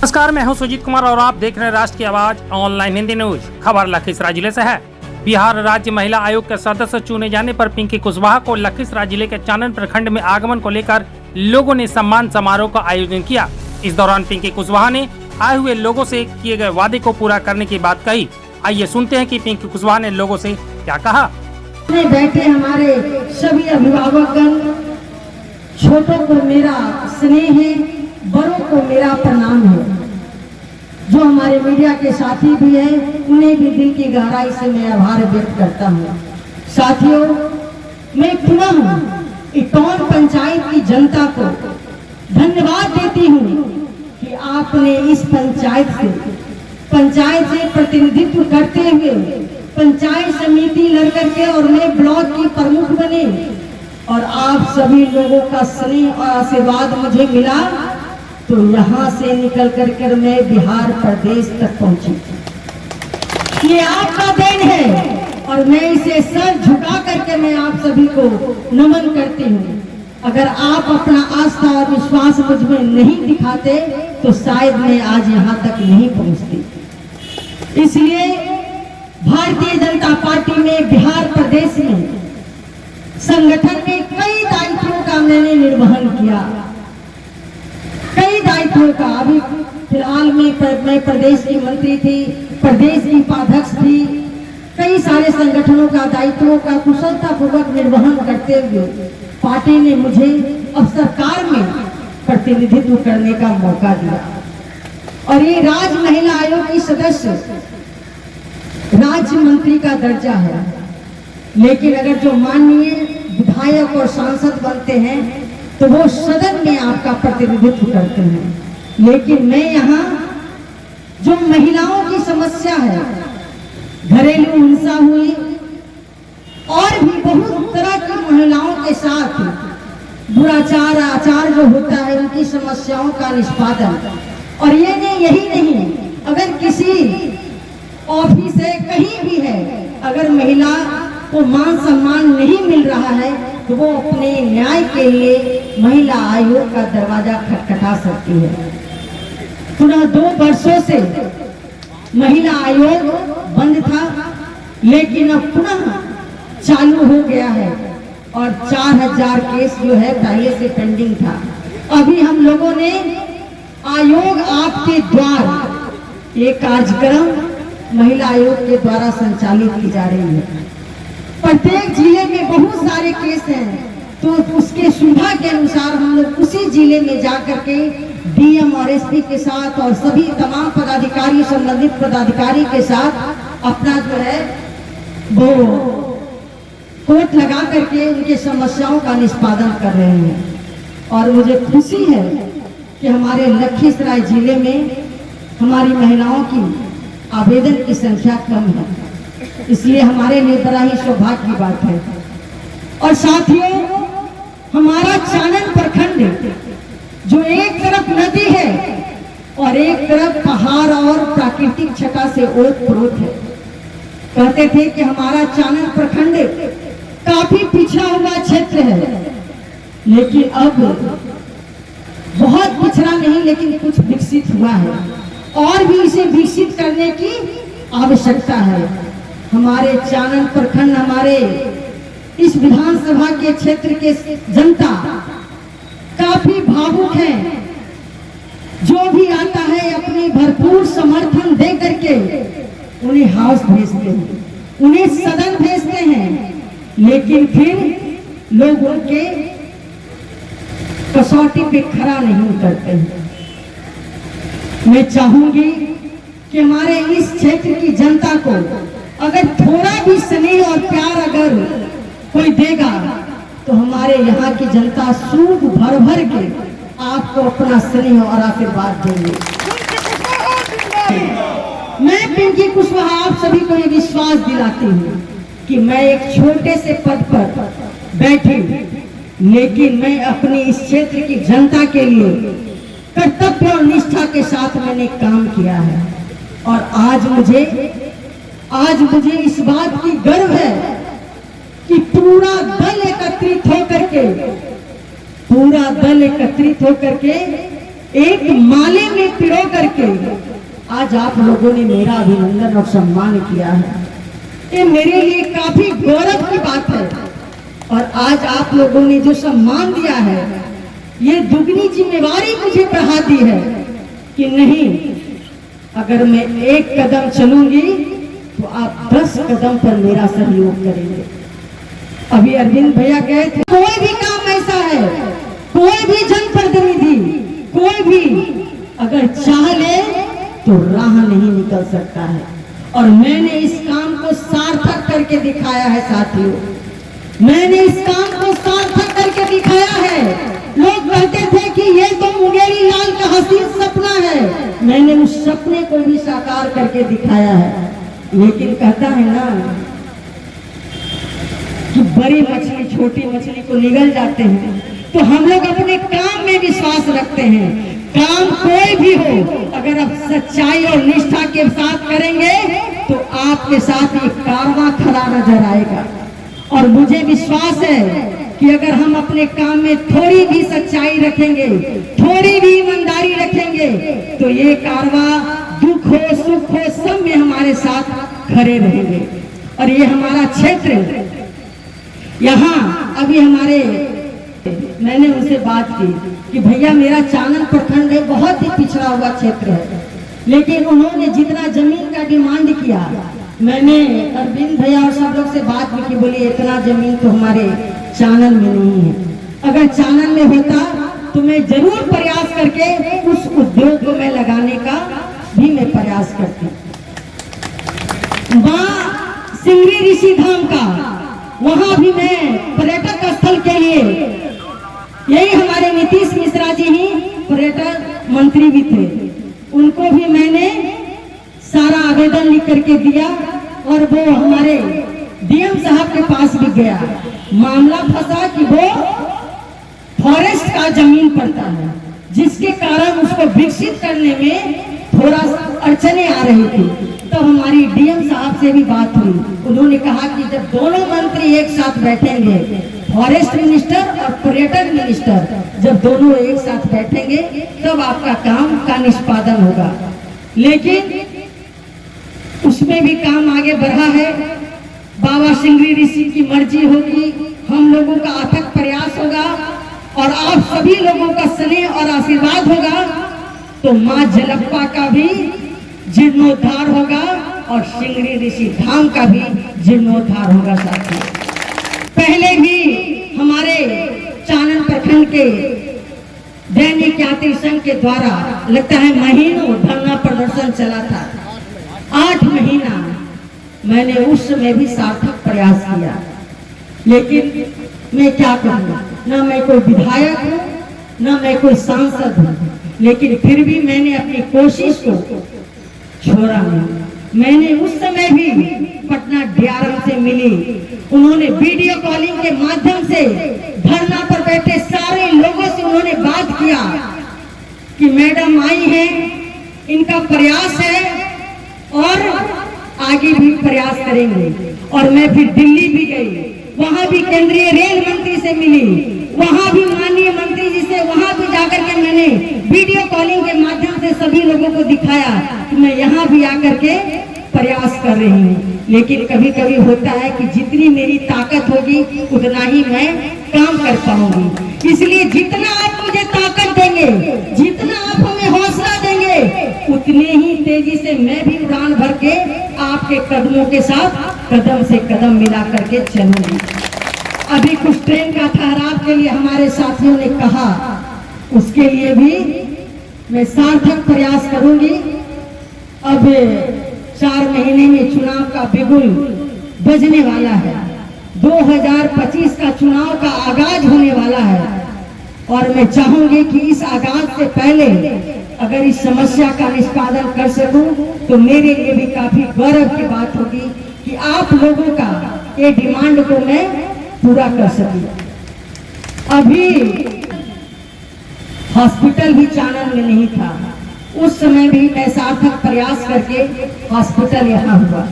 नमस्कार, मैं हूं सुजीत कुमार और आप देख रहे हैं राष्ट्र की आवाज ऑनलाइन हिंदी न्यूज। खबर लखीसराय जिले से है। बिहार राज्य महिला आयोग के सदस्य चुने जाने पर पिंकी कुशवाहा को लखीसराय जिले के चानन प्रखंड में आगमन को लेकर लोगों ने सम्मान समारोह का आयोजन किया। इस दौरान पिंकी कुशवाहा ने आए हुए लोगों से किए गए वादे को पूरा करने की बात कही। आइए सुनते हैं कि पिंकी कुशवाहा ने लोगों से क्या कहा। बैठे हमारे सभी अभिभावकगण, छोटों को मेरा स्नेह है, बड़ों को मेरा प्रणाम है। जो हमारे मीडिया के साथी भी हैं, उन्हें भी दिल की गहराई से मैं आभार व्यक्त करता हूँ। साथियों, मैं पुनः इटौन पंचायत की जनता को धन्यवाद देती हूँ कि आपने इस पंचायत से प्रतिनिधित्व करते हुए पंचायत समिति लड़ करके और मैं ब्लॉक की प्रमुख बने और आप सभी लोगों का स्नेह और आशीर्वाद मुझे मिला, तो यहाँ से निकल कर मैं बिहार प्रदेश तक पहुंची। ये आपका देन है और मैं इसे सर झुका करके मैं आप सभी को नमन करती हूँ। अगर आप अपना आस्था और विश्वास मुझ में नहीं दिखाते तो शायद मैं आज यहाँ तक नहीं पहुँचती। इसलिए भारतीय जनता पार्टी में बिहार प्रदेश में संगठन में कई दायित्वों का मैंने निर्वहन किया, कई दायित्वों का। अभी फिलहाल में मैं प्रदेश की मंत्री थी, प्रदेश की उपाध्यक्ष थी। कई सारे संगठनों का दायित्वों का कुशलतापूर्वक निर्वहन करते हुए पार्टी ने मुझे अब सरकार में प्रतिनिधित्व करने का मौका दिया। और ये राज्य महिला आयोग की सदस्य राज्य मंत्री का दर्जा है, लेकिन अगर जो माननीय विधायक और सांसद बनते हैं तो वो सदन में आपका प्रतिनिधित्व करते हैं। लेकिन मैं यहाँ जो महिलाओं की समस्या है, घरेलू हिंसा हुई और भी बहुत तरह की महिलाओं के साथ दुराचार आचार जो होता है, उनकी समस्याओं का निष्पादन। और ये यही नहीं, अगर किसी ऑफिस है, कहीं भी है, अगर महिला को मान सम्मान नहीं मिल रहा है तो वो अपने न्याय के लिए महिला आयोग का दरवाजा खटखटा सकती है। पुनः 2 वर्षों से महिला आयोग बंद था, लेकिन अब पुनः चालू हो गया है और 4000 केस जो है पहले से पेंडिंग था। अभी हम लोगों ने आयोग आपके द्वार ये कार्यक्रम महिला आयोग के द्वारा संचालित की जा रही है। प्रत्येक जिले में बहुत सारे केस हैं, तो उसके सुविधा के अनुसार हम लोग उसी जिले में जाकर के डीएम और एसपी के साथ और सभी तमाम पदाधिकारी, संबंधित पदाधिकारी के साथ अपना जो है वो कोर्ट लगा करके उनके समस्याओं का निष्पादन कर रहे हैं। और मुझे खुशी है कि हमारे लखीसराय जिले में हमारी महिलाओं की आवेदन की संख्या कम है, इसलिए हमारे लिए बड़ा ही सौभाग्य की बात है। और साथियों, हमारा चानन प्रखंड जो एक तरफ नदी है और एक तरफ पहाड़ और प्राकृतिक छटा से ओत-प्रोत है। कहते थे कि हमारा चानन प्रखंड काफी पिछड़ा हुआ क्षेत्र है, लेकिन अब बहुत पिछड़ा नहीं, लेकिन कुछ विकसित हुआ है और भी इसे विकसित करने की आवश्यकता है। हमारे चानन प्रखंड, हमारे इस विधानसभा के क्षेत्र के जनता काफी भावुक है। जो भी आता है अपनी भरपूर समर्थन दे करके उन्हें हाउस भेजते हैं, उन्हें सदन भेजते हैं, लेकिन फिर लोग उनके कसौटी पे खरा नहीं उतरते हैं। मैं चाहूंगी कि हमारे इस क्षेत्र की जनता को अगर थोड़ा भी स्नेह और प्यार अगर कोई देगा तो हमारे यहाँ की जनता सूद भर भर के आपको अपना स्नेह और आशीर्वाद देंगे। मैं पिंकी कुशवाहा आप सभी को ये विश्वास दिलाती हूँ कि मैं एक छोटे से पद पर बैठी, लेकिन मैं अपने इस क्षेत्र की जनता के लिए कर्तव्य और निष्ठा के साथ मैंने काम किया है। और आज मुझे इस बात की गर्व है कि पूरा दल एकत्रित होकर के एक माले में पिरो करके आज आप लोगों ने मेरा अभिनंदन और सम्मान किया है। ये मेरे लिए काफी गौरव की बात है। और आज आप लोगों ने जो सम्मान दिया है, ये दुगनी जिम्मेवारी मुझे बढ़ा दी है कि नहीं, अगर मैं एक कदम चलूंगी तो आप 10 कदम पर मेरा सहयोग करेंगे। अभी अरविंद भैया कहे थे, कोई भी काम ऐसा है, कोई भी जनप्रतिनिधि, कोई भी अगर चाह ले तो राह नहीं निकल सकता है। और मैंने इस काम को सार्थक करके दिखाया है साथियों, मैंने इस काम को सार्थक करके दिखाया है। लोग कहते थे कि ये तो मुंगेरी लाल का हसीन सपना है, मैंने उस सपने को भी साकार करके दिखाया है। लेकिन कहता है ना कि बड़ी मछली छोटी मछली को निगल जाते हैं, तो हम लोग अपने काम में विश्वास रखते हैं। काम कोई भी हो, अगर आप सच्चाई और निष्ठा के साथ करेंगे तो आपके साथ एक कारवां खड़ा नजर आएगा। और मुझे विश्वास है कि अगर हम अपने काम में थोड़ी भी सच्चाई रखेंगे, थोड़ी भी ईमानदारी रखेंगे, तो ये कारवां दुख हो सुख हो सब में हमारे साथ खड़े रहेंगे। और ये हमारा क्षेत्र, यहाँ अभी मैंने उनसे बात की कि भैया मेरा चानन प्रखंड है, बहुत ही पिछड़ा हुआ क्षेत्र है, लेकिन उन्होंने जितना जमीन का डिमांड किया, मैंने अरविंद भैया और सब लोग से बात भी की, बोली इतना जमीन तो हमारे चानन में नहीं है। अगर चानन में होता तो मैं जरूर प्रयास करके उस उद्योग को मैं लगाने का भी मैं प्रयास करती। मां सिंगरी ऋषि धाम का, वहां भी मैं पर्यटक स्थल के लिए, यही हमारे नीतीश मिश्रा जी ही पर्यटन मंत्री भी थे, उनको भी मैंने सारा आवेदन लिख करके दिया और वो हमारे डीएम साहब के पास भी गया। मामला फंसा कि वो फॉरेस्ट का जमीन पड़ता है, जिसके कारण उसको विकसित करने में थोड़ा अड़चने आ रही थी। तो हमारी डीएम साहब से भी बात हुई, उन्होंने कहा कि जब दोनों मंत्री एक साथ बैठेंगे, फॉरेस्ट मिनिस्टर और पर्यटन मिनिस्टर जब दोनों एक साथ बैठेंगे तब आपका काम का निष्पादन होगा। लेकिन उसमें भी काम आगे बढ़ा है। बाबा सिंगरी ऋषि की मर्जी होगी, हम लोगों का अथक प्रयास होगा और आप सभी लोगों का स्नेह और आशीर्वाद होगा तो मां जलप्पा का भी जीर्णोद्धार होगा और सिंगरी ऋषि धाम का भी जीर्णोद्धार होगा। साथियों, पहले भी हमारे चानन प्रखंड के दैनिक यात्री संघ के द्वारा लगता है महीनों धरना प्रदर्शन चला था, 8 महीना मैंने उस समय भी सार्थक प्रयास किया। लेकिन मैं क्या करूं, ना मैं कोई विधायक हूं, ना मैं कोई सांसद हूं, लेकिन फिर भी मैंने अपनी कोशिश को छोड़ा नहीं। मैंने उस समय भी पटना डीआरएम से मिली, उन्होंने वीडियो कॉलिंग के माध्यम से धरना पर बैठे सारे लोगों से उन्होंने बात किया कि मैडम आई हैं, इनका प्रयास है और आगे भी प्रयास करेंगे। और मैं फिर दिल्ली भी गई, वहां भी केंद्रीय रेल मंत्री से मिली, वहां भी माननीय मंत्री जी से, वहां भी जाकर के मैंने वीडियो कॉलिंग के माध्यम से सभी लोगों को दिखाया कि मैं यहाँ भी आकर के प्रयास कर रही हूँ। लेकिन कभी कभी होता है कि जितनी मेरी ताकत होगी उतना ही मैं काम कर पाऊंगी। इसलिए जितना आप मुझे ताकत देंगे, जितना आप हमें हौसला देंगे, उतने ही तेजी से मैं भी उड़ान भर के आपके कदमों के साथ कदम से कदम मिला करके चलूंगी। अभी कुछ ट्रेन का ठहराव के लिए हमारे साथियों ने कहा, उसके लिए भी मैं सार्थक प्रयास करूंगी। अब 4 महीने में चुनाव का बिगुल बजने वाला है, 2025 का चुनाव का आगाज होने वाला है और मैं चाहूंगी कि इस आगाज से पहले अगर इस समस्या का निष्पादन कर सकूं तो मेरे लिए भी काफी गौरव की बात होगी कि आप लोगों का ये डिमांड को मैं पूरा कर सकूं। अभी हॉस्पिटल भी चानन में नहीं था, उस समय भी मैं सार्थक प्रयास करके हॉस्पिटल यहाँ हुआ।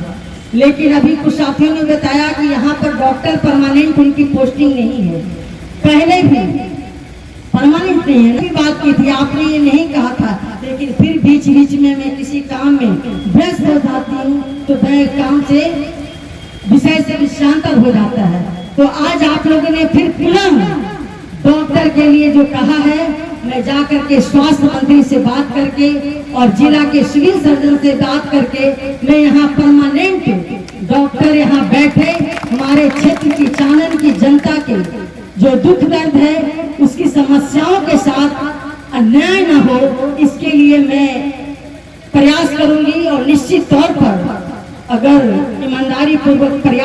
लेकिन अभी कुछ साथियों ने बताया कि यहाँ पर डॉक्टर परमानेंट उनकी पोस्टिंग नहीं है। पहले भी परमानेंट नहीं है। बात की थी आपने, ये नहीं कहा था, लेकिन फिर बीच बीच में मैं किसी काम में व्यस्त हो जाती हूँ तो मैं काम से विषय से विश्रांतर हो जाता है। तो आज आप लोगों ने फिर पुनः डॉक्टर के लिए जो कहा है, मैं जाकर के स्वास्थ्य मंत्री से बात करके और जिला के सिविल सर्जन से बात करके मैं यहाँ परमानेंट डॉक्टर यहाँ बैठे, हमारे क्षेत्र की चानन की जनता के जो दुख दर्द है उसकी समस्याओं के साथ अन्याय न हो, इसके लिए मैं प्रयास करूंगी और निश्चित तौर पर अगर ईमानदारी पूर्वक प्रयास